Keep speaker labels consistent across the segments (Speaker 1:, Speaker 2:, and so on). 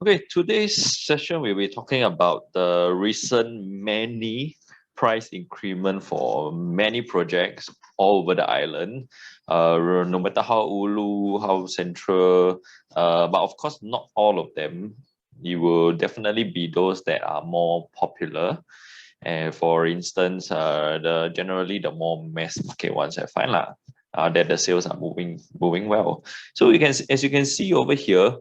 Speaker 1: Okay, today's session we'll be talking about the recent many price increment for many projects all over the island. No matter how ulu, how central, but of course not all of them. It will definitely be those that are more popular. And for instance, the generally the more mass market ones I find lah, that the sales are moving well. So you can as you can see over here.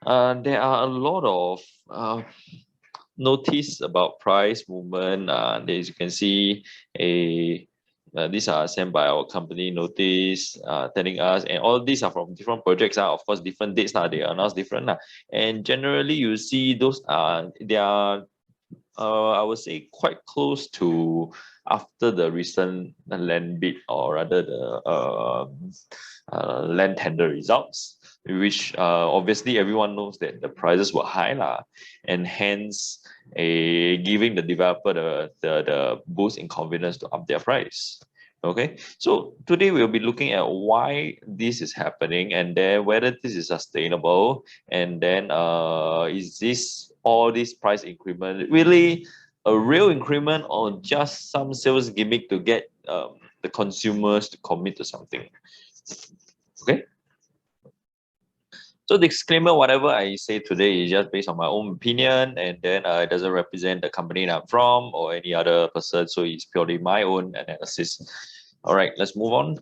Speaker 1: There are a lot of notice about price movement. As you can see, these are sent by our company notice telling us, and all these are from different projects. Of course, different dates they announce different. And generally, you see those they are I would say quite close to after the recent land bid, or rather the land tender results, which obviously everyone knows that the prices were high lah, and hence giving the developer the boost in confidence to up their price. Okay, so today we'll be looking at why this is happening, and then whether this is sustainable, and then is this all this price increment really a real increment, or just some sales gimmick to get the consumers to commit to something. Okay, so disclaimer, whatever I say today is just based on my own opinion, and then it doesn't represent the company that I'm from or any other person, so it's purely my own analysis. All right, let's move on.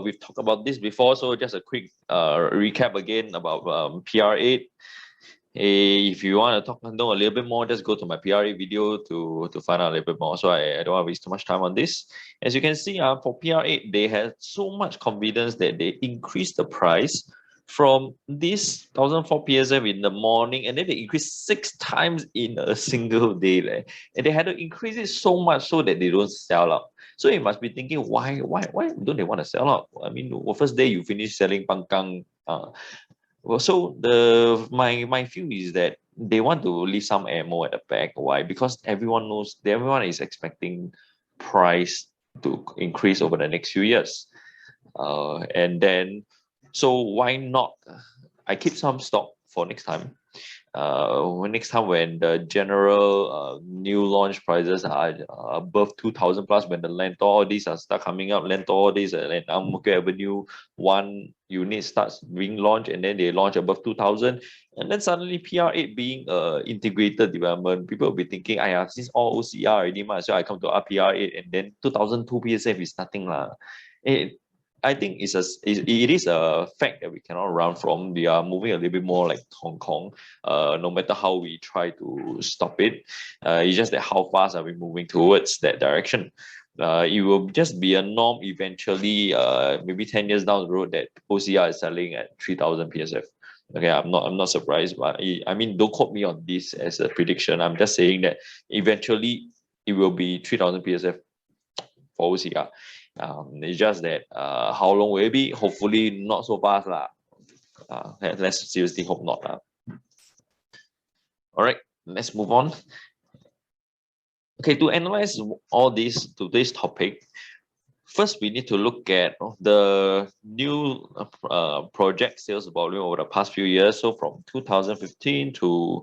Speaker 1: We've talked about this before, so just a quick recap again about PR8. If you want to know a little bit more, just go to my PR8 video to find out a little bit more. So I don't want to waste too much time on this. As you can see, for PR8, they had so much confidence that they increased the price from this 1,004 PSF in the morning, and then they increased 6 times in a single day. And they had to increase it so much so that they don't sell out. So you must be thinking, why don't they want to sell out? I mean, first day you finish selling pangkang. Well, so my view is that they want to leave some ammo at the back. Why? Because everyone knows, everyone is expecting price to increase over the next few years. And then, so why not? I keep some stock for next time. Next time when the general new launch prices are above 2,000 plus, when the Lentor, all these are start coming up, Lentor, all these, and Ang Mo Kio Avenue 1 unit starts being launched, and then they launch above 2,000, and then suddenly PR8 being integrated development, people will be thinking, since all OCR already, might as well I come to RPR8, and then 2002 PSF is nothing lah. I think it is a fact that we cannot run from. We are moving a little bit more like Hong Kong, no matter how we try to stop it. It's just that how fast are we moving towards that direction. It will just be a norm eventually, maybe 10 years down the road, that OCR is selling at 3,000 PSF. Okay, I'm not surprised, but I mean, don't quote me on this as a prediction. I'm just saying that eventually it will be 3,000 PSF for OCR. It's just that how long will it be? Hopefully not so fast lah. Let's seriously hope not lah. All right, let's move on. Okay, to analyze all this today's topic, first we need to look at the new project sales volume over the past few years. So from 2015 to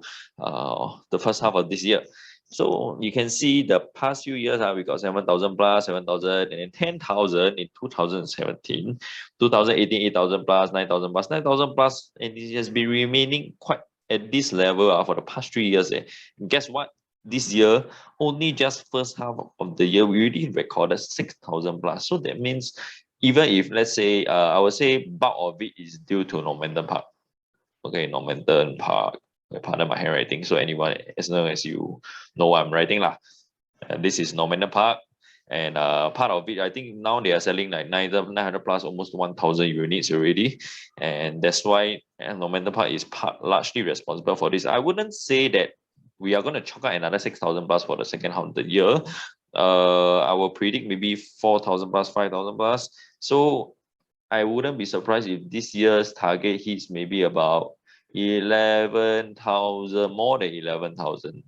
Speaker 1: the first half of this year. So you can see the past few years, we got 7,000 plus, 7,000, and then 10,000 in 2017, 2018, 8,000 plus, 9,000 plus, 9,000 plus, and it has been remaining quite at this level for the past 3 years. And guess what? This year, only just first half of the year, we already recorded 6,000 plus. So that means even if, let's say, I would say bulk of it is due to Normanton Park. Okay, Normanton Park. Pardon my handwriting. So anyone, as long as you know what I'm writing lah. This is Normanton Park, and part of it, I think now they are selling like 900 plus, almost 1,000 units already, and that's why Normanton Park is largely responsible for this. I wouldn't say that we are going to chalk out another 6,000 plus for the second half of the year. I will predict maybe 4,000 plus, 5,000 plus. So I wouldn't be surprised if this year's target hits maybe about 11,000, more than 11,000.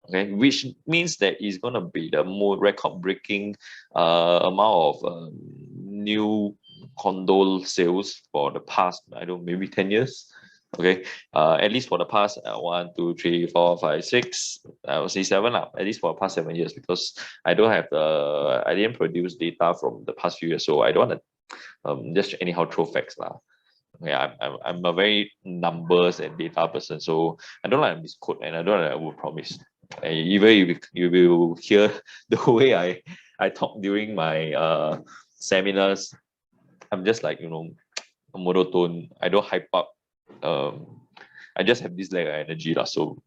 Speaker 1: Okay, which means that it's going to be the more record-breaking amount of new condo sales for the past, I don't know, maybe 10 years. Okay, at least for the past 1, 2, 3, 4, 5, 6, I would say 7 at least for the past 7 years, because I don't have I didn't produce data from the past few years, so I don't want to just anyhow throw facts lah. Yeah, I'm a very numbers and data person, so I don't like to misquote and I don't like to overpromise. And even if you will hear the way I talk during my seminars, I'm just like monotone. I don't hype up. I just have this lack of energy lah. So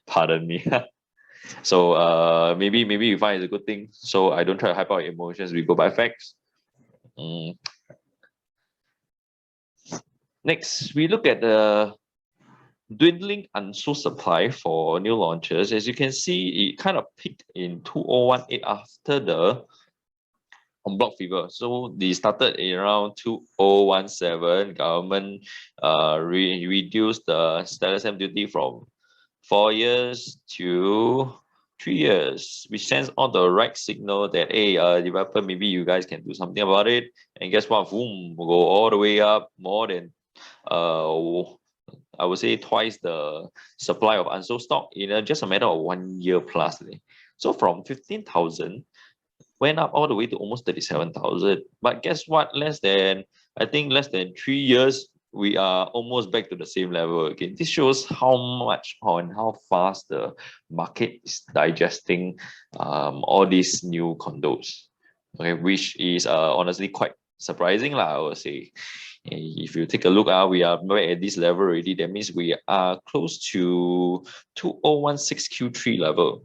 Speaker 1: pardon me. So maybe you find it's a good thing. So I don't try to hype out emotions. We go by facts. Mm. Next, we look at the dwindling unsold supply for new launches. As you can see, it kind of peaked in 2018 after the on block fever. So they started around 2017. Government reduced the status stamp duty from 4 years to 3 years, which sends all the right signal that hey, developer, maybe you guys can do something about it. And guess what? Boom, will go all the way up more than I would say twice the supply of unsold stock in just a matter of 1 year plus. So from 15,000 went up all the way to almost 37,000. But guess what? I think less than 3 years, we are almost back to the same level again. This shows how much and how fast the market is digesting all these new condos. Okay, which is honestly quite surprising, I would say. If you take a look, we are at this level already. That means we are close to 2016 Q3 level.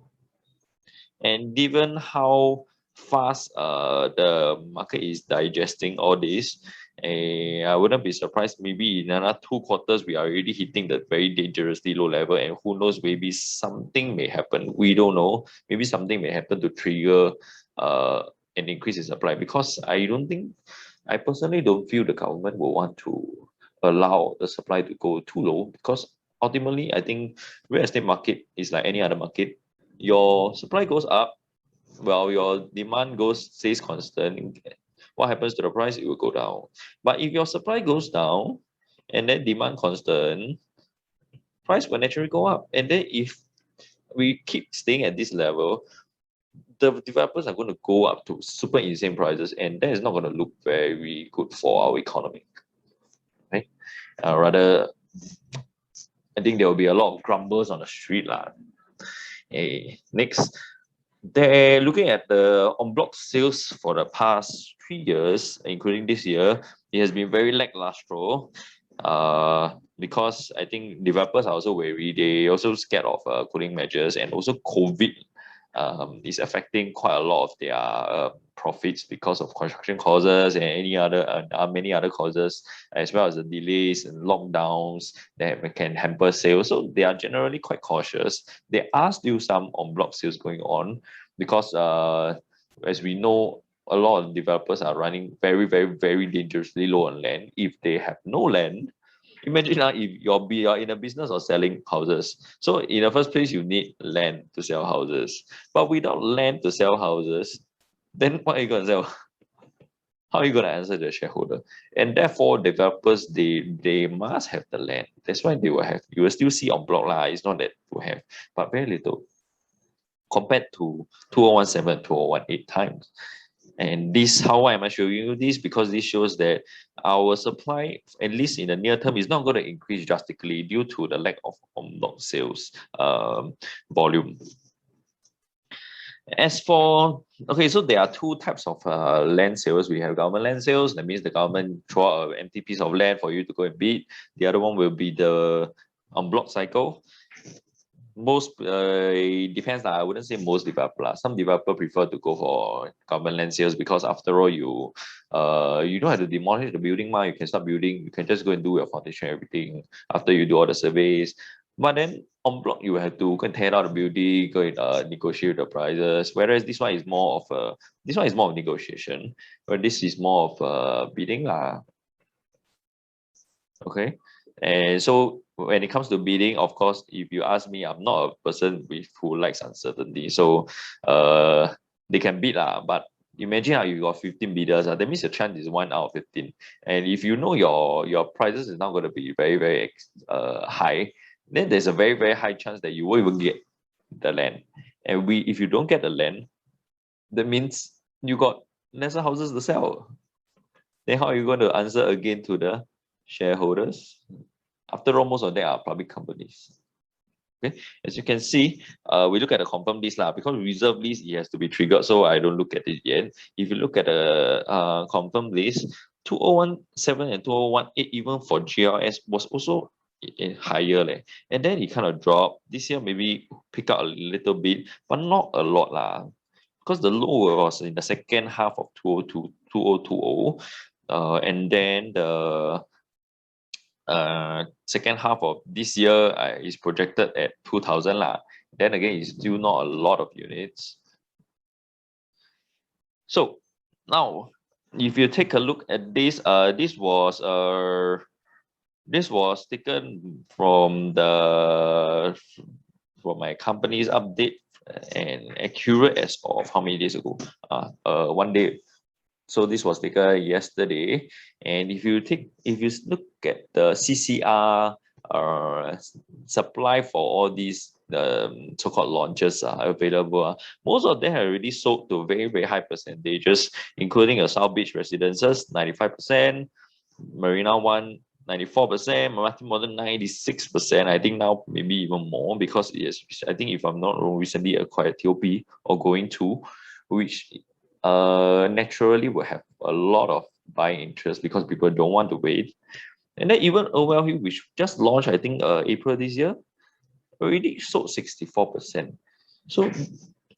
Speaker 1: And given how fast the market is digesting all this, I wouldn't be surprised maybe in another 2 quarters we are already hitting the very dangerously low level, and who knows, maybe something may happen. We don't know. Maybe something may happen to trigger an increase in supply, because I personally don't feel the government will want to allow the supply to go too low, because ultimately I think real estate market is like any other market. Your supply goes up, well, your demand stays constant. What happens to the price? It will go down. But if your supply goes down and then demand constant, price will naturally go up. And then if we keep staying at this level, the developers are going to go up to super insane prices, and that is not going to look very good for our economy. Right? Rather, I think there will be a lot of grumbles on the street. Next, they're looking at the on block sales for the past 3 years, including this year. It has been very lackluster. Because I think developers are also wary. They also scared of cooling measures, and also COVID is affecting quite a lot of their profits because of construction causes and many other causes, as well as the delays and lockdowns that can hamper sales. So they are generally quite cautious. There are still some on block sales going on, because as we know, a lot of developers are running very, very, very dangerously low on land. If they have no land, imagine if you're in a business of selling houses. So in the first place, you need land to sell houses. But without land to sell houses, then what are you going to sell? How are you going to answer the shareholder? And therefore, developers, they must have the land. That's why you will still see on block lah. It's not that you have, but very little compared to 2017, 2018 times. And why am I showing you this? Because this shows that our supply, at least in the near term, is not going to increase drastically due to the lack of en bloc sales volume. So there are two types of land sales. We have government land sales. That means the government throw an empty piece of land for you to go and bid. The other one will be the en bloc cycle. Most it depends. I wouldn't say most developers. Some developer prefer to go for government land sales, because after all, you don't have to demolish the building. You can start building. You can just go and do your foundation, everything after you do all the surveys. But then on block, you have to go and tear out the building, go and negotiate the prices. Whereas this one is more of negotiation, but this is more of bidding Okay, and so when it comes to bidding, of course, if you ask me, I'm not a person who likes uncertainty. So they can bid but imagine how you got 15 bidders, that means your chance is 1 out of 15. And if you know your prices is not going to be very, very high, then there's a very, very high chance that you won't even get the land. And if you don't get the land, that means you got lesser houses to sell. Then how are you going to answer again to the shareholders? After all, most of them are public companies. Okay, as you can see, we look at the confirmed list because reserve list, it has to be triggered, so I don't look at it yet. If you look at the confirmed list, 2017 and 2018, even for GLS, was also higher, and then it kind of dropped. This year maybe pick up a little bit, but not a lot because the low was in the second half of 2020, and then the second half of this year is projected at 2,000 Then again, it's still not a lot of units. So now, if you take a look at this, this was taken from my company's update and accurate as of how many days ago? 1 day. So this was taken yesterday, and if you look at the CCR supply for all these so-called launches available, most of them have already sold to very, very high percentages, including a South Beach Residences 95%, Marina One 94%, Martin Modern 96%. I think now maybe even more because I think if I'm not wrong, recently acquired TOP or going to, which naturally will have a lot of buying interest because people don't want to wait. And then even Overwell Hill, which just launched, I think April this year, already sold 64%. So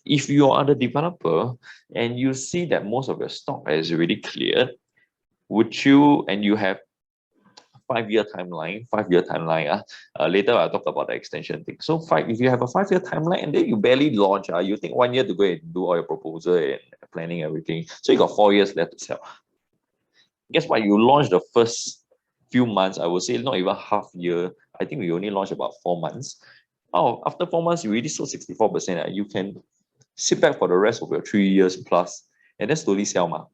Speaker 1: if you are the developer and you see that most of your stock is already cleared, and you have 5-year timeline, later I'll talk about the extension thing. So if you have a 5-year timeline and then you barely launch, you take 1 year to go and do all your proposal and planning everything. So you got 4 years left to sell. Guess what? You launch the first few months, I would say not even half year. I think we only launched about 4 months. After 4 months, you already sold 64%. You can sit back for the rest of your 3 years plus and then slowly sell.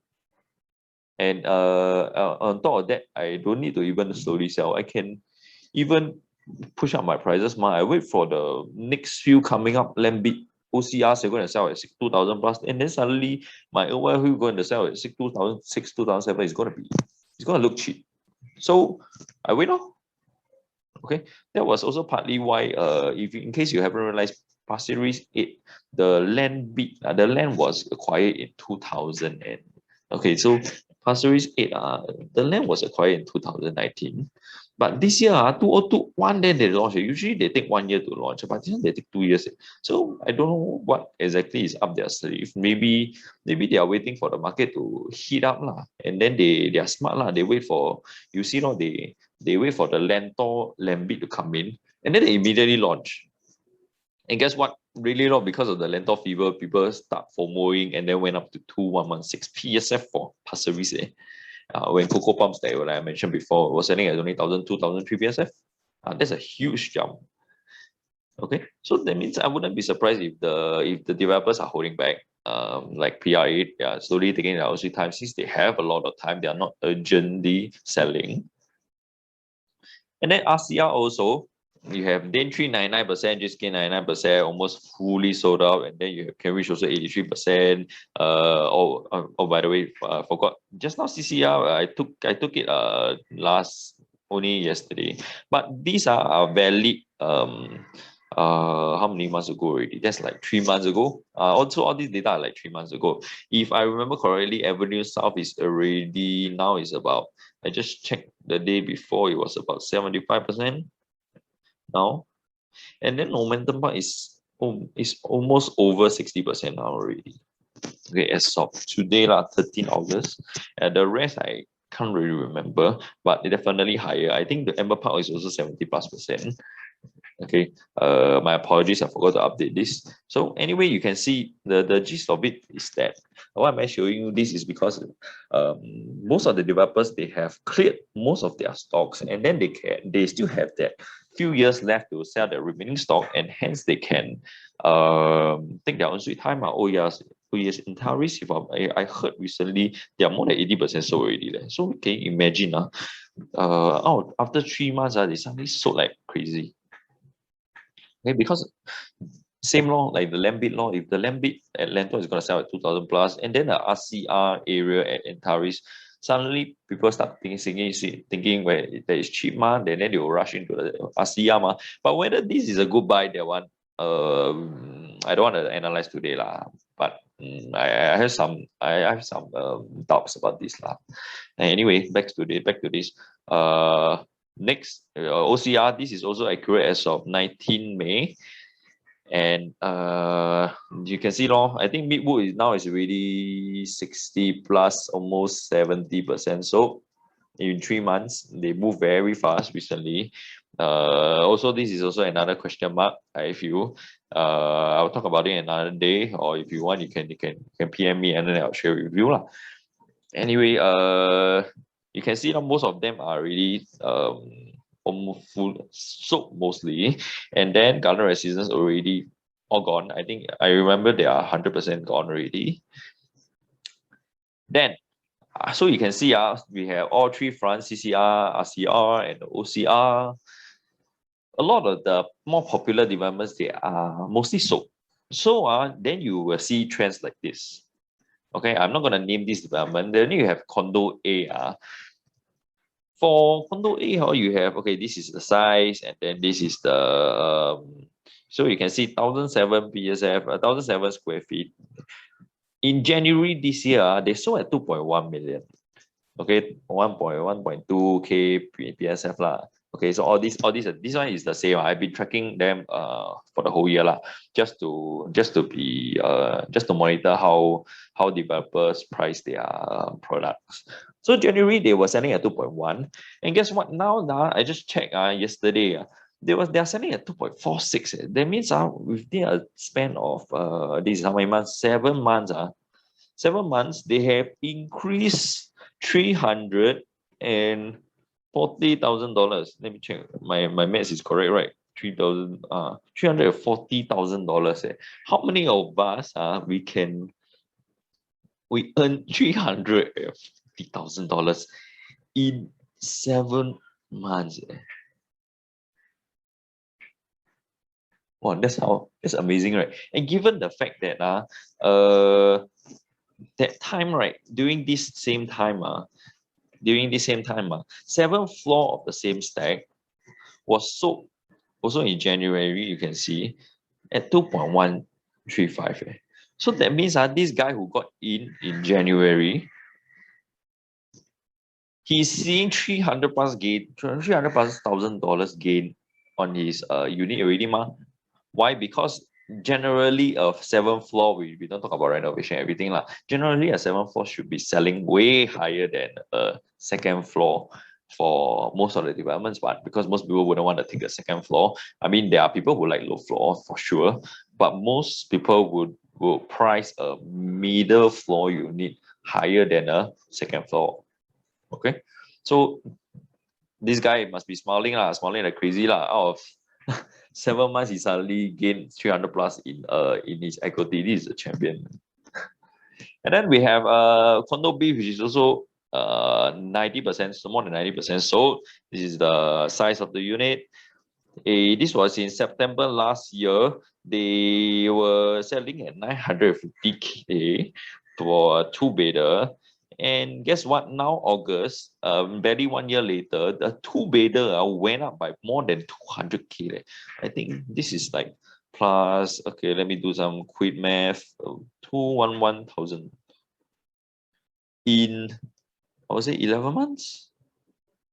Speaker 1: And on top of that, I don't need to even slowly sell. I can even push up my prices. I wait for the next few coming up, land bid, OCRs are going to sell at 2,000 plus, and then suddenly my OL who going to sell at 2,000, 2,007 is going to look cheap. So I wait on. Okay, that was also partly why, in case you haven't realized, Pasir Ris 8, the land was acquired in 2000 and okay, so Pasir Ris 8, the land was acquired in 2019. But this year, 2021, then they launched. Usually they take 1 year to launch, but this one they take 2 years. So I don't know what exactly is up their sleeve. Maybe they are waiting for the market to heat up, and then they are smart. They wait for, they wait for the land bid to come in, and then they immediately launch. And guess what? Really not because of the Lentor fever, people start FOMOing and then went up to 2,116 PSF for Pasir Ris. When Coco Pumps that like I mentioned before was selling at only 1,000, 2,003 PSF. That's a huge jump. Okay, so that means I wouldn't be surprised if the developers are holding back, like PRA, they are slowly taking their OC time since they have a lot of time. They are not urgently selling. And then RCR also, you have Dane 99%, GSK 99%, almost fully sold out, and then you have Cambridge also 83%. By the way, I forgot just now CCR. I took it only yesterday, but these are valid. How many months ago already? That's like 3 months ago. Also, all these data are like 3 months ago. If I remember correctly, Avenue South is already now is about. I just checked the day before, it was about 75%. Now, and then Momentum Park is almost over 60% now already. Okay, as of today, 13 August. The rest I can't really remember, but definitely higher. I think the Amber Park is also 70+%. Okay, my apologies, I forgot to update this. So anyway, you can see the gist of it is that why am I showing you this is because most of the developers, they have cleared most of their stocks, and then they still have that few years left to sell the remaining stock, and hence they can take their own sweet time. Oh yes, Oh yes, Antares, if I heard recently, they are more than 80% sold already. So can you imagine? After 3 months, they suddenly sold like crazy. Okay, because same law, like the land bid law, if the land bid at Lanto is going to sell at 2,000 plus, and then the RCR area at Antares, suddenly people start thinking where there is cheap ma, then they will rush into the RCR ma. But whether this is a good buy, that one, I don't want to analyze today lah. But I have some doubts about this lah. Anyway, back to this. Next, OCR. This is also accurate as of 19 May. And you can see I think Midwood is already 60 plus, almost 70%. So in 3 months, they move very fast recently. Also, this is also another question mark, I feel. I'll talk about it another day, or if you want, you can PM me and then I'll share with you lah. Anyway, you can see that most of them are really almost full soap mostly, and then garden resistance already all gone. I think I remember they are 100% gone already. Then, so you can see we have all three fronts: CCR, RCR, and OCR. A lot of the more popular developments, they are mostly soap. So then you will see trends like this. Okay, I'm not gonna name this development. Then you have condo A. For condo A, how you have, okay, this is the size, and then this is the so you can see 1,007 PSF, 1,007 square feet. In January this year, they sold at 2.1 million. Okay, 1.2K PSF lah. Okay, so all this this one is the same. I've been tracking them for the whole year lah, just to monitor how developers price their products. So January they were selling at 2.1, and guess what? Now I just checked yesterday. They are selling at 2.46. That means within a span of this is how many months? 7 months. 7 months they have increased $340,000. Let me check. My maths is correct, right? $340,000. How many of us we earn $340,000 in 7 months? Wow, that's amazing, right? And given the fact that that time, right, during this same time, 7th floor of the same stack was sold also in January, you can see, at 2.135. So that means this guy who got in January, he's seeing 300 plus gain, $300,000 gain on his unit already, ma. Why? Because generally a 7th floor, we don't talk about renovation, everything lah. Generally a 7th floor should be selling way higher than a 2nd floor for most of the developments, but because most people wouldn't want to take the 2nd floor. I mean, there are people who like low floor for sure, but most people would price a middle floor unit higher than a 2nd floor. Okay, so this guy must be smiling like crazy lah. Out of 7 months, he suddenly gained 300 plus in his equity. This is a champion. And then we have condo B, which is also 90%, so more than 90% sold. This is the size of the unit. This was in September last year. They were selling at 950K for a 2-bedder. And guess what? Now August, barely 1 year later, the 2-bedder went up by more than 200K. I think this is like plus, okay, let me do some quick math. 211,000 in, I would say, 11 months.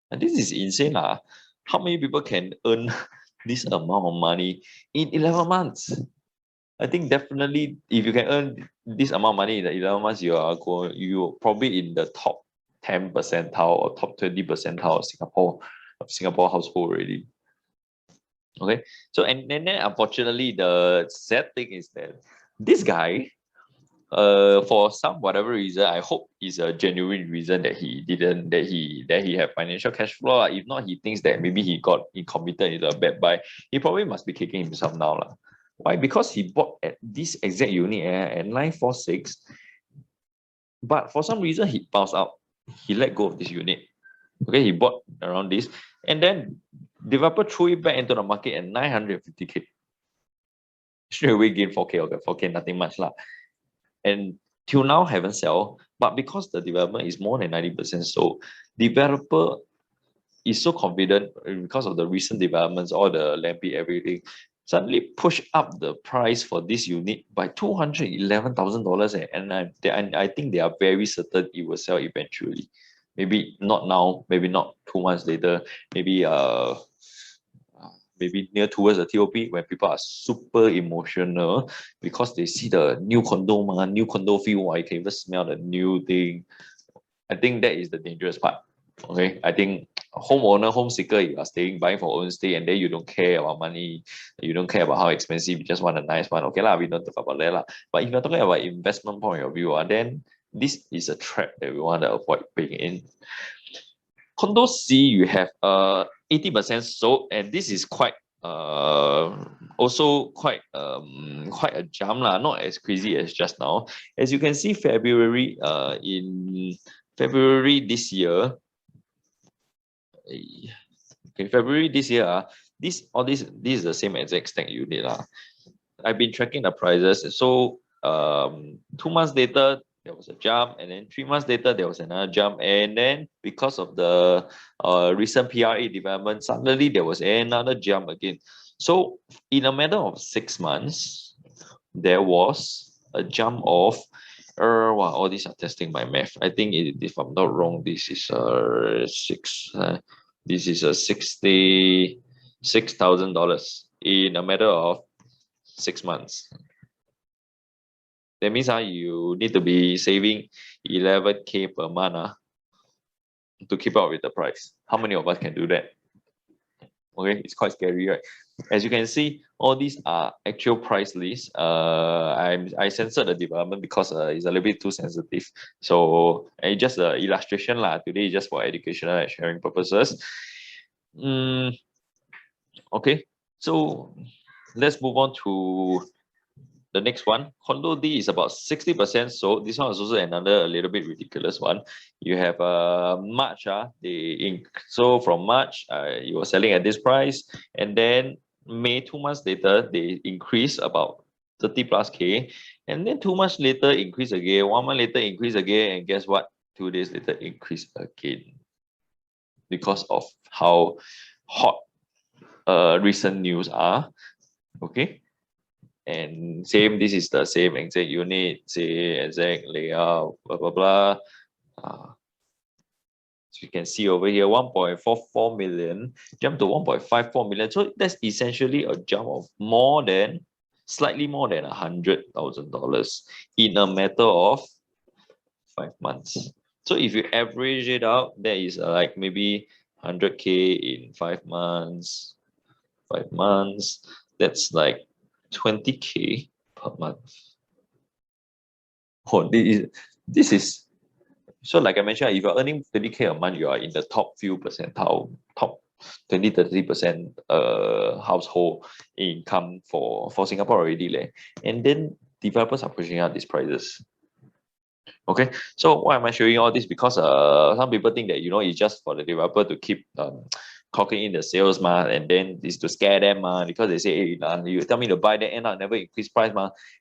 Speaker 1: And this is insane lah. How many people can earn this amount of money in 11 months? I think definitely if you can earn this amount of money in the 11 months, you're probably in the top 10 percentile or top 20 percentile of Singapore household already. Okay, so and then unfortunately the sad thing is that this guy, for some whatever reason, I hope it's a genuine reason that he had financial cash flow. If not, he thinks that maybe he committed into a bad buy. He probably must be kicking himself now lah. Why? Because he bought at this exact unit at 946, but for some reason he bounced out. He let go of this unit. Okay, he bought around this, and then developer threw it back into the market at 950K. Straight away gain 4K, okay, 4K, nothing much lah. And till now haven't sell, but because the development is more than 90% sold, developer is so confident because of the recent developments, all the land bid, everything, suddenly push up the price for this unit by $211,000, and I think they are very certain it will sell eventually. Maybe not now, maybe not 2 months later, maybe near towards the TOP when people are super emotional because they see the new condo, new condo feel, you can even smell the new thing. I think that is the dangerous part. Okay, I think homeowner, home seeker, you are staying, buying for own stay, and then you don't care about money, you don't care about how expensive, you just want a nice one. Okay lah, we don't talk about that lah. But if you're talking about investment point of view, then this is a trap that we want to avoid being in. Condo C, you have 80% sold, and this is quite also quite a jump lah, not as crazy as just now. As you can see, in February this year, okay, February this year, this is the same exact stack unit lah. I've been tracking the prices. So 2 months later, there was a jump, and then 3 months later, there was another jump. And then because of the recent PRA development, suddenly there was another jump again. So in a matter of 6 months, there was a jump of wow, all these are testing my math. I think if I'm not wrong, this is $66,000 in a matter of 6 months. That means you need to be saving 11K per month to keep up with the price. How many of us can do that? Okay, it's quite scary, right? As you can see, all these are actual price lists. I censored the development because it's a little bit too sensitive. So it's just an illustration lah. Today is just for educational and sharing purposes. Okay, so let's move on to the next one. Condo D is about 60% sold. This one is also another a little bit ridiculous one. You have March, so from March, you were selling at this price, and then May, 2 months later, they increase about 30 plus K, and then 2 months later, increase again, 1 month later, increase again, and guess what? 2 days later, increase again because of how hot recent news are. Okay. And same, this is the same exact unit, same exact layout, blah, blah, blah. So you can see over here, 1.44 million, jump to 1.54 million. So that's essentially a jump of slightly more than $100,000 in a matter of 5 months. So if you average it out, that is like maybe 100K in 5 months. 5 months, that's like 20K per month. Oh, this is so, like I mentioned, if you're earning 30K a month, you are in the top few percentile, top 20-30% household income for Singapore already. And then developers are pushing out these prices. Okay, so why am I showing all this? Because some people think that it's just for the developer to keep clocking in the sales and then this to scare them because they say, hey, you tell me to buy, then end up never increase price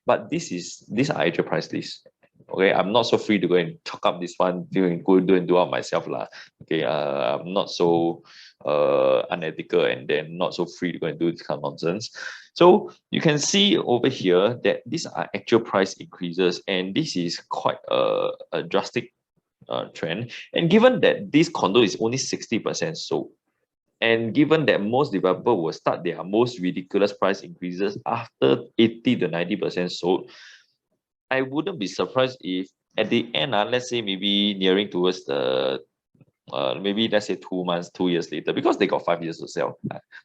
Speaker 1: but these are actual price lists. Okay, I'm not so free to go and chalk up this one, do it myself lah. Okay, I'm not so unethical and then not so free to go and do this kind of nonsense. So you can see over here that these are actual price increases, and this is quite a drastic trend. And given that this condo is only 60% sold, and given that most developers will start their most ridiculous price increases after 80 to 90% sold, I wouldn't be surprised if at the end, let's say maybe nearing towards the maybe let's say 2 months, 2 years later, because they got 5 years to sell,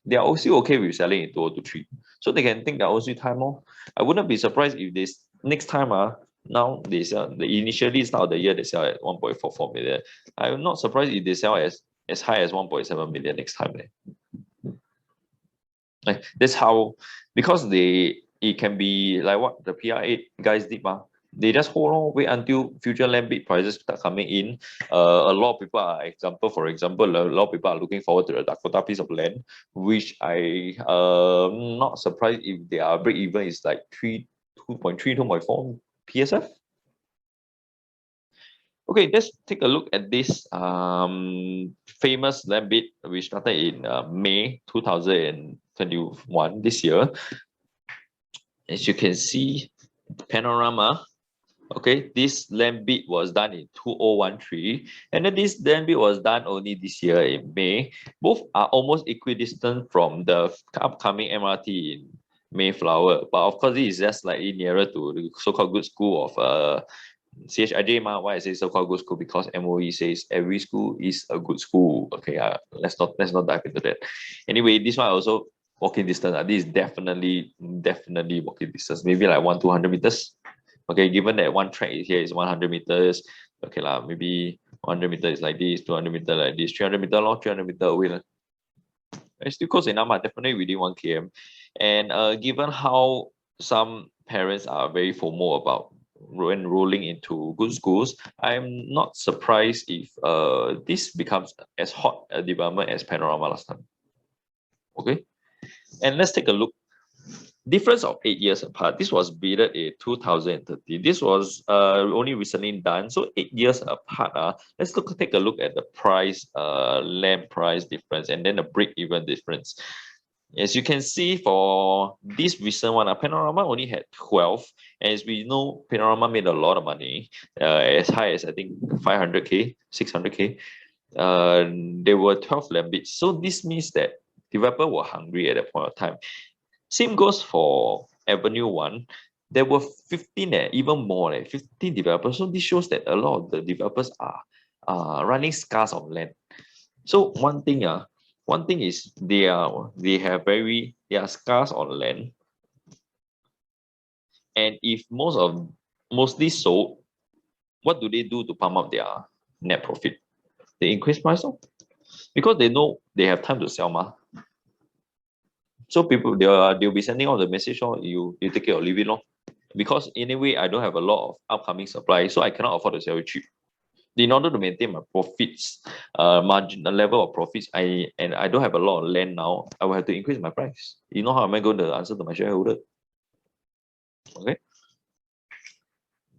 Speaker 1: they are also okay with selling in 2023. So they can take their own sweet time more. I wouldn't be surprised if this next time now they sell, the initially start of the year they sell at 1.44 million. I'm not surprised if they sell as high as 1.7 million next time. Like that's how, because they it can be like what the PR8 guys did, they just hold on, wait until future land bid prices start coming in. A lot of people are for example, a lot of people are looking forward to the Dakota piece of land, which I not surprised if their break even is like 2.3, 2.4 PSF. Okay, let's take a look at this famous land bid which started in May 2021 this year. As you can see, panorama. Okay, this land bid was done in 2013, and then this land bid was done only this year in May. Both are almost equidistant from the upcoming MRT in Mayflower, but of course, this is just slightly nearer to the so-called good school of CHIJ. Why I say so-called good school? Because MOE says every school is a good school. Okay, let's not dive into that. Anyway, this one also walking distance. This is definitely walking distance. Maybe like 200 meters. Okay, given that one track here is 100 meters, okay lah, maybe 100 meters is like this, 200 meters like this, 300 meter long, 300 meter away. It's still close enough, definitely within 1 km. And given how some parents are very FOMO about enrolling into good schools, I'm not surprised if this becomes as hot a development as Panorama last time. Okay, and let's take a look. Difference of 8 years apart. This was bidded in 2013. This was only recently done. So 8 years apart. Let's take a look at the price, land price difference, and then the break-even difference. As you can see, for this recent one, Panorama only had 12. As we know, Panorama made a lot of money, as high as I think 500K, 600K. There were 12 land bids. So this means that developers were hungry at that point of time. Same goes for Avenue 1. There were 15, even more, 15 developers. So this shows that a lot of the developers are running scarce of land. So one thing is they are scarce on land. And if mostly sold, what do they do to pump up their net profit? They increase price, because they know they have time to sell. So people they'll be sending out the message, you take it or leave it, because anyway I don't have a lot of upcoming supply, so I cannot afford to sell it cheap. In order to maintain my profits, margin, the level of profits, I don't have a lot of land now, I will have to increase my price. You know how am I going to answer to my shareholder? Okay.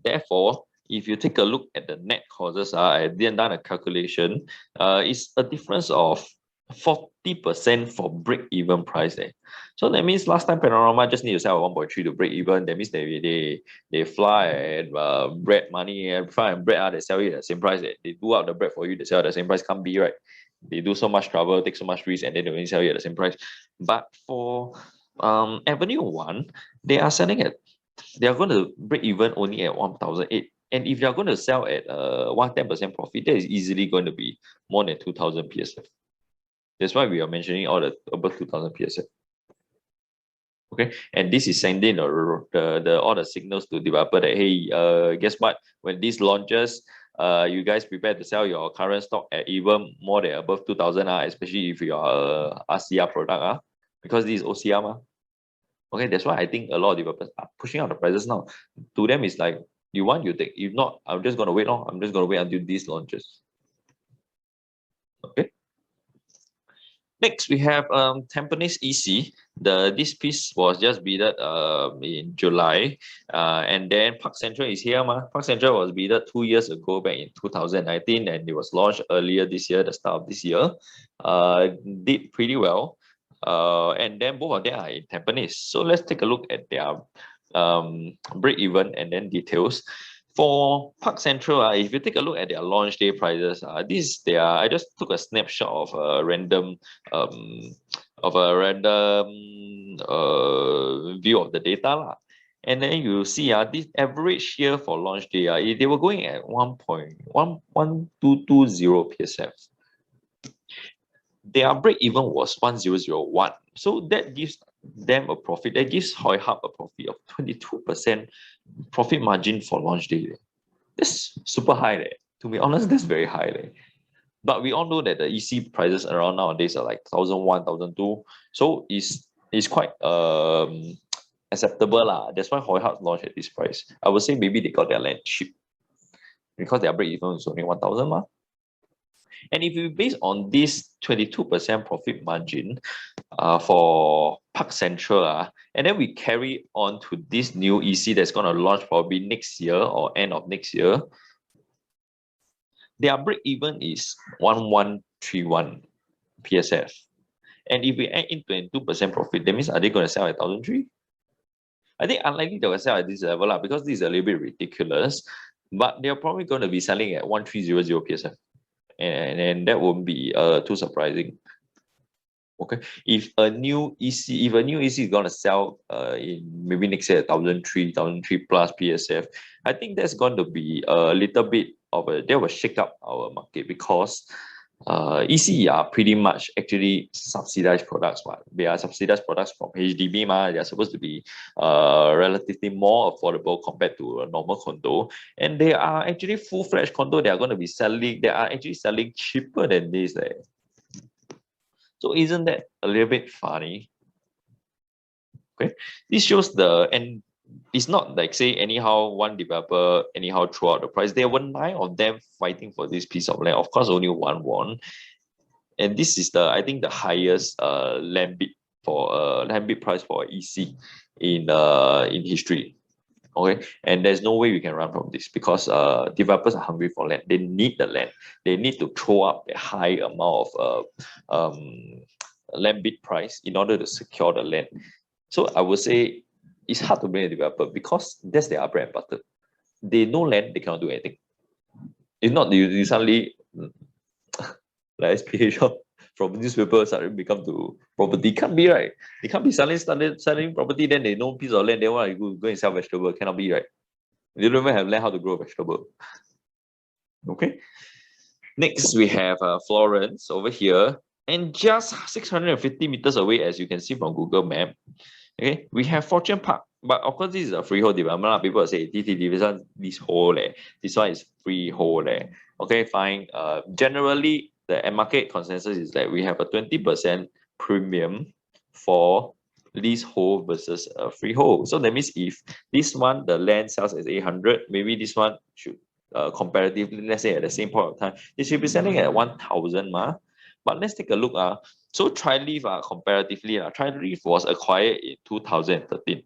Speaker 1: Therefore, if you take a look at the net causes, I didn't done a calculation. It's a difference of 40% for break-even price. So that means last time Panorama just need to sell at 1.3 to break even. That means they fly and bread money and fly and bread, they sell it at the same price. They do out the bread for you, they sell at the same price. Can't be, right? They do so much trouble, take so much risk, and then they only sell it at the same price. But for Avenue 1, they are going to break even only at 1,008. And if you're going to sell at 10% profit, that is easily going to be more than 2,000 PSF. That's why we are mentioning all the above 2,000 PSF. Okay, and this is sending all the signals to developer that, hey, guess what? When this launches, you guys prepare to sell your current stock at even more than above 2,000, especially if you are a RCR product, because this is OCR. Okay, that's why I think a lot of developers are pushing out the prices now. To them, it's like, you want, you take. If not, I'm just going to wait. I'm just going to wait until this launches. Okay. Next, we have Tampines EC. This piece was just bidded in July, and then Park Central is here. Park Central was bidded 2 years ago, back in 2019, and it was launched earlier this year, the start of this year. Did pretty well, and then both of them are in Tampines. So let's take a look at their break even and then details. For Park Central, if you take a look at their launch day prices, I just took a snapshot of a random view of the data, and then you see this average here for launch day, they were going at 1.11220 PSF. Their break even was 1,001, so that gives them a profit. That gives Hoi Hub a profit of 22% profit margin for launch day. That's super high. To be honest, that's very high. But we all know that the EC prices around nowadays are like 1,001, 1,002. So it's quite acceptable lah. That's why Hoi Hut launched at this price. I would say maybe they got their land cheap because their break even is only 1,000 ma. And if you base on this 22% profit margin for Park Central, and then we carry on to this new EC that's going to launch probably next year or end of next year, their break even is 1,131 PSF. And if we add in 22% profit, that means are they going to sell at 1,003? I think unlikely they will sell at this level because this is a little bit ridiculous, but they're probably going to be selling at 1,300 PSF. And that won't be too surprising. Okay, if a new EC is going to sell in maybe next year 1,003 plus PSF, I think that's going to be a little bit of that will shake up our market because EC are pretty much actually subsidized products. They are subsidized products from HDB. They are supposed to be relatively more affordable compared to a normal condo. And they are actually full-fledged condo. They are going to be selling, they are actually selling cheaper than this. So isn't that a little bit funny? Okay, this shows and it's not like say anyhow one developer anyhow throw out the price. There were 9 of them fighting for this piece of land. Of course, only one won, and this is I think the highest land bid price for EC in history. Okay, and there's no way we can run from this because developers are hungry for land. They need the land. They need to throw up a high amount of land bid price in order to secure the land. So I would say it's hard to blame a developer because that's their bread and butter. They know land, they cannot do anything. If not, you suddenly like SPH from newspaper suddenly become to property. Can't be, right? They can't be selling property, then they know piece of land, they want to go and sell vegetable. Cannot be, right? They don't even have land how to grow vegetable. Okay. Next, we have Florence over here. And just 650 meters away, as you can see from Google Map, okay, we have Fortune Park. But of course, this is a freehold development. People say, this whole, this one is freehold. Okay, fine. Generally, the market consensus is that we have a 20% premium for leasehold versus a freehold. So that means if this one, the land sells as 800, maybe this one should, comparatively, let's say at the same point of time, it should be selling at 1,000 ma. But let's take a look. So Tri-Leaf, comparatively, Tri-Leaf was acquired in 2013.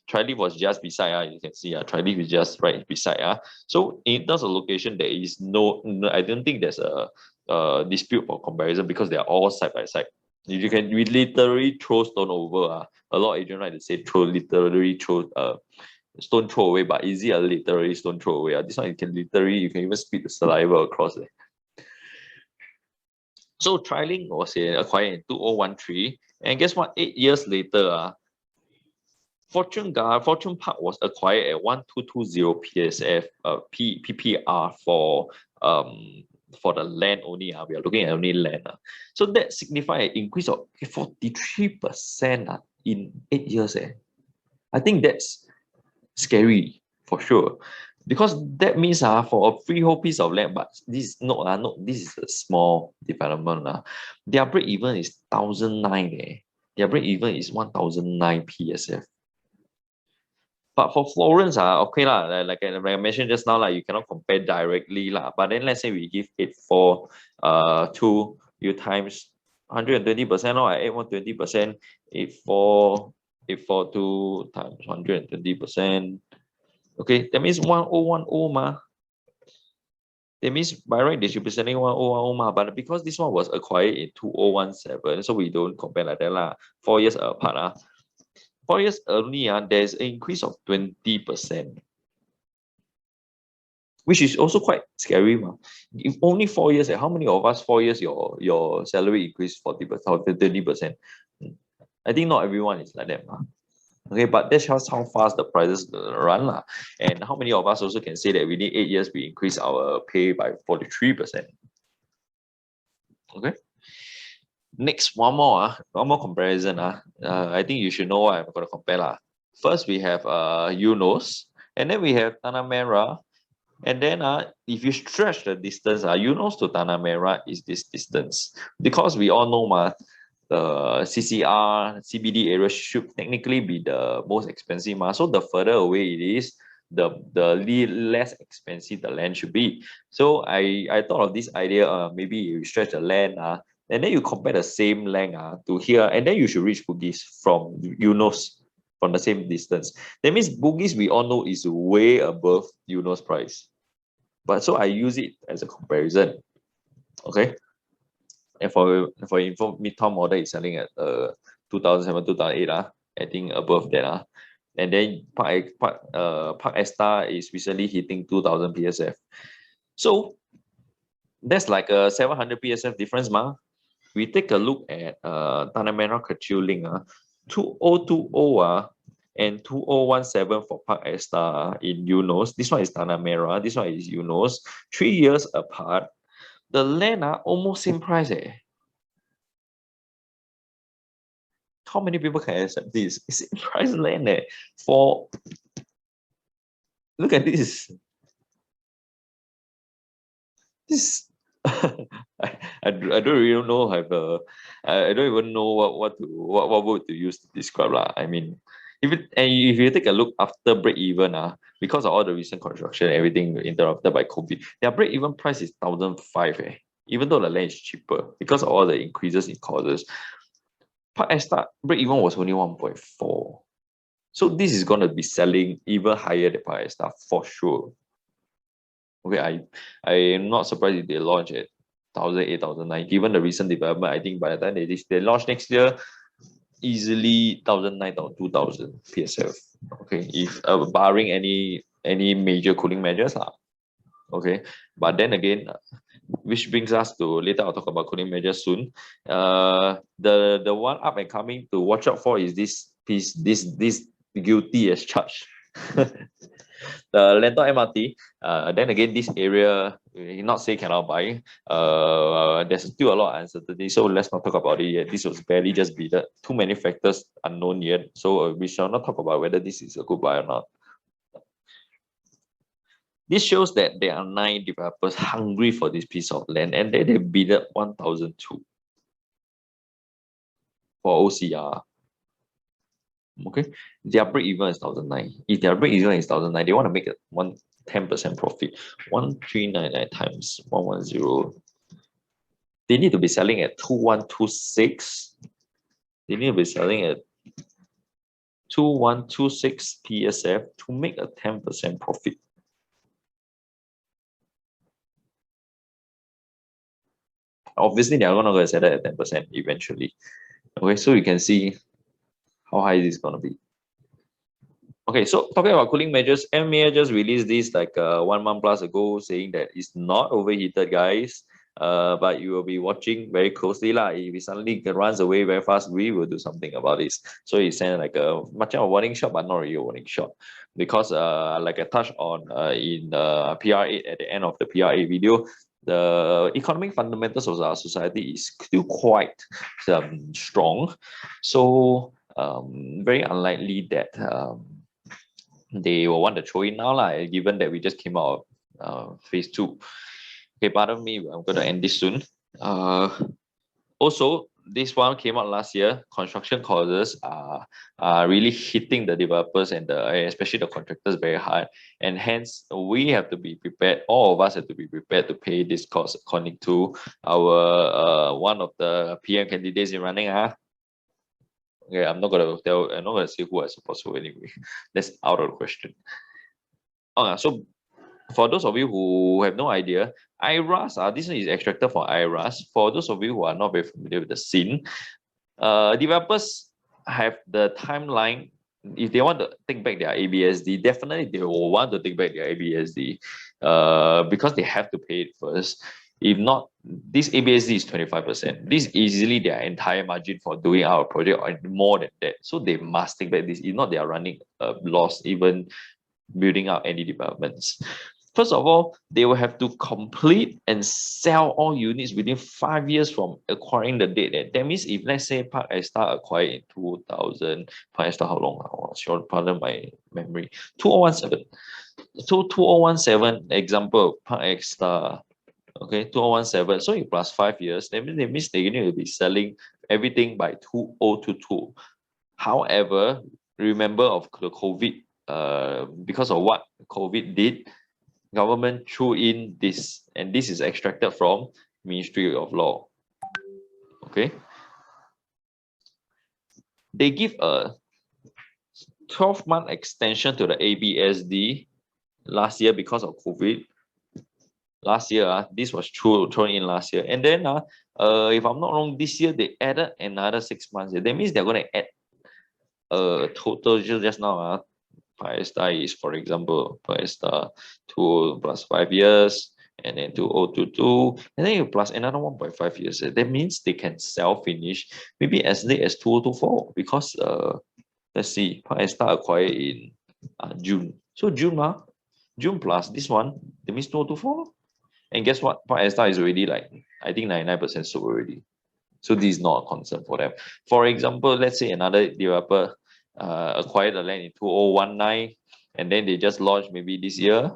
Speaker 1: Tri-Leaf was just beside, you can see, Tri-Leaf is just right beside. So in terms of location, there is no, I don't think there's a dispute for comparison because they are all side by side. We literally throw stone over. A lot of agents like to say literally throw stone throw away, but is it a literally stone throw away? This one you can even spit the saliva across it. So Tri-Link was acquired in 2013, and guess what? 8 years later, Fortune Park was acquired at 1,220 PSF PPR for the land only. We are looking at only land. So that signifies an increase of 43% in 8 years. I think that's scary for sure. Because that means for a freehold piece of land, but this is not this is a small development. Their break even is 1,009. Their break even is 1,009 PSF. But for Florence, okay like I mentioned just now, you cannot compare directly But then let's say we give 842, you times 120%, or I add 120%, 842 times 120%. Okay, that means 1,010 ma. That means by right they should be selling 1,010 ma. But because this one was acquired in 2017, so we don't compare like that 4 years apart 4 years only there's an increase of 20%, which is also quite scary ma. If only 4 years, how many of us 4 years your salary increased 20%? I think not everyone is like that ma. Okay, but that shows how fast the prices run and how many of us also can say that within 8 years we increase our pay by 43%. Okay. Next, one more comparison. I think you should know what I'm going to compare First, we have Eunos, and then we have Tanah Merah, and then if you stretch the distance, Eunos to Tanah Merah is this distance, because we all know the CCR, CBD area should technically be the most expensive. So the further away it is, the less expensive the land should be. So I thought of this idea, maybe you stretch the land, and then you compare the same length to here, and then you should reach Bugis from Eunos from the same distance. That means Bugis, we all know, is way above Eunos price. But so I use it as a comparison. Okay. And for info, midtown model is selling at 2007, 2008, I think above that. And then Park Esta is recently hitting 2000 PSF. So that's like a 700 PSF difference, We take a look at Tanah Merah Kecil Link, 2020 and 2017 for Park Esta in Eunos. This one is Tanah Merah, this one is Eunos. 3 years apart. The land are almost same price. How many people can accept this? It's same price land for. Look at this. This I don't really know. I don't even know what word to use to describe lah. I mean, if you take a look after break even, because of all the recent construction, everything interrupted by COVID, their break even price is 1,500. Even though the land is cheaper because of all the increases in costs. Park Esta break even was only 1.4. So this is going to be selling even higher than Park Esta for sure. Okay, I am not surprised if they launch at 1,008, 1,009. Given the recent development, I think by the time they launch next year, easily 1,009 or 2,000 PSF. Okay, if barring any major cooling measures, okay. But then again, which brings us to later. I'll talk about cooling measures soon. The one up and coming to watch out for is this piece. This guilty as charged. The Lentor MRT, then again, this area, not say cannot buy. There's still a lot of uncertainty, so let's not talk about it yet. This was barely just bidded. Too many factors unknown yet, so we shall not talk about whether this is a good buy or not. This shows that there are 9 developers hungry for this piece of land, and they bidded 1,002 for OCR. Okay, their break even is 1,009. If their break even is 1,009, they want to make a 10% profit. 1,399 times 110. They need to be selling at 2,126. They need to be selling at 2,126 PSF to make a 10% profit. Obviously, they are not going to sell it at 10% eventually. Okay, so you can see how high this is going to be. Okay, so talking about cooling measures, MA just released this like 1 month plus ago, saying that it's not overheated, guys. But you will be watching very closely. If it suddenly runs away very fast, we will do something about this. So he sent like much of a warning shot, but not really a warning shot. Because like I touched on in PR8 at the end of the PR8 video, the economic fundamentals of our society is still quite strong. So very unlikely that they will want to throw in now, given that we just came out of phase 2. Okay, pardon me, I'm going to end this soon. Also, this one came out last year. Construction costs are really hitting the developers and especially the contractors very hard. And hence, we have to be prepared. All of us have to be prepared to pay this cost according to our one of the PM candidates in running. Okay, I'm not gonna say who I support to anyway. That's out of the question. So for those of you who have no idea, IRAS, this one is extracted from IRAS. For those of you who are not very familiar with the scene, developers have the timeline. If they want to take back their ABSD, definitely they will want to take back their ABSD because they have to pay it first. If not, this ABSD is 25%. This is easily their entire margin for doing our project or more than that. So they must take back this. If not, they are running a loss even building up any developments. First of all, they will have to complete and sell all units within 5 years from acquiring the date. That means if let's say Park Esta acquired in 2000, Park Esta how long? Sure, pardon my memory. 2017. So 2017 example, Park Esta Okay, 2017. So you plus 5 years. That means they need to be selling everything by 2022. However, remember of the COVID, because of what COVID did, government threw in this, and this is extracted from Ministry of Law. Okay, they give a 12-month extension to the ABSD last year because of COVID. Last year, this was thrown in last year, and then if I'm not wrong, this year they added another 6 months. That means they're going to add a total just now. Per star is, for example, per star 2 plus 5 years, and then 2022, and then you plus another 1.5 years. That means they can sell finish maybe as late as 2024, because let's see, per star acquired in June. So June plus this one, that means 2024. And guess what? Per star is already like, I think 99% sold already. So this is not a concern for them. For example, let's say another developer acquired the land in 2019, and then they just launched maybe this year.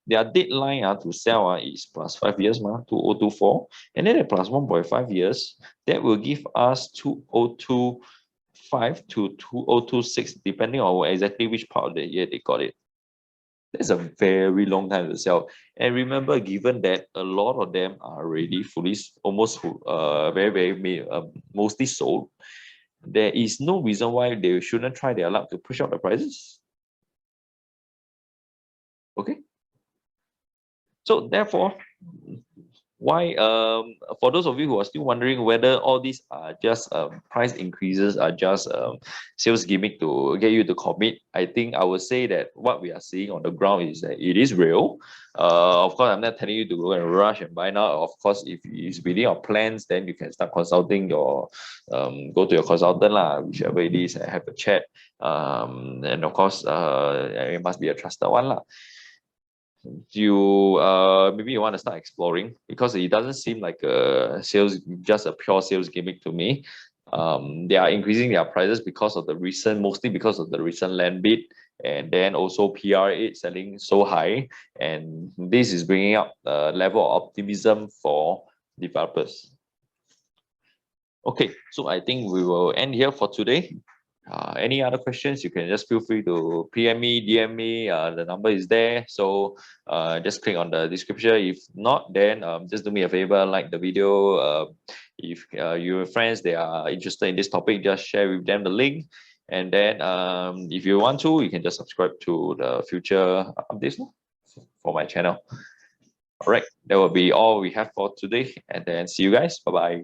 Speaker 1: Their deadline to sell is plus 5 years, 2024, and then they plus 1.5 years. That will give us 2025 to 2026, depending on exactly which part of the year they got it. That's a very long time to sell. And remember, given that a lot of them are already fully, almost mostly sold, there is no reason why they shouldn't try their luck to push up the prices. Okay. So therefore, why for those of you who are still wondering whether all these are just price increases are just sales gimmick to get you to commit, I think I would say that what we are seeing on the ground is that it is real. Of course, I'm not telling you to go and rush and buy now. Of course, if it's within your plans, then you can start consulting your go to your consultant lah, whichever it is, and have a chat. And of course, it must be a trusted one lah. You maybe you want to start exploring, because it doesn't seem like a sales, just a pure sales gimmick to me. They are increasing their prices because of mostly because of the recent land bid, and then also PR8 selling so high, and this is bringing up a level of optimism for developers. Okay, so I think we will end here for today. Any other questions, you can just feel free to PM me, DM me. The number is there. So just click on the description. If not, then just do me a favor, like the video. If your friends, they are interested in this topic, just share with them the link. And then if you want to, you can just subscribe to the future updates for my channel. All right, that will be all we have for today. And then see you guys. Bye-bye.